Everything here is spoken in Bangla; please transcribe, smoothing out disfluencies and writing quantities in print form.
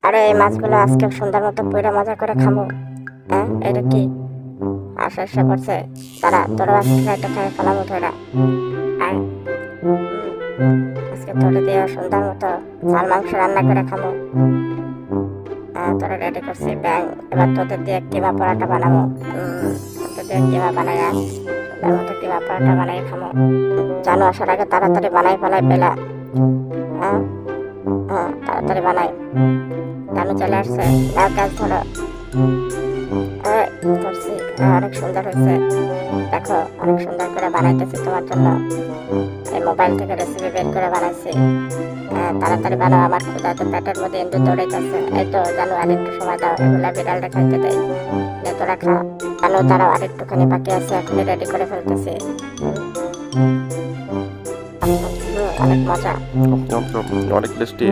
আরে এই মাছগুলো আজকে সুন্দর মতো পুরো মজা করে খাবো। হ্যাঁ, এটা কি আসা এসে পড়ছে? তারা তোরা আজকে একটা খাই ফেলামো তোরা। আয়, আজকে তোরা দিয়ে সুন্দর মতো ঝাল মাংস রান্না করে খাবো। তোরা রেডি করছি ব্যাং। এবার তোদের দিয়ে কিমা পরাটা বানাবো। তোদের দিয়ে কিমা বানাই সুন্দর মতো কিমা পরাটা বানাই খাবো। জানো আসার আগে তাড়াতাড়ি বানাই ফেলাই পেলা। হ্যাঁ হ্যাঁ, তাড়াতাড়ি বানাই। আমি চলে আসছে, নাও কাজ ধরো। ধরছি, অনেক সুন্দর হয়েছে। দেখো অনেক সুন্দর করে বানাইতেছি তোমার জন্য। এই মোবাইল থেকে রেসিপি বের করে বানাইছি। তাড়াতাড়ি বানাও, আমার ক্ষুধা তো পেটের মধ্যে ইন্দু দৌড়াইতেছে। এই তো জানো, আর একটু সময় দাও, এগুলা বিড়ালটা খাইতে দেয়। তোরা খা। জানো তারাও আর একটুখানি বাকি আছে, এখনই রেডি করে ফেলতেছি। অনেক মজা, অনেক টেস্টি।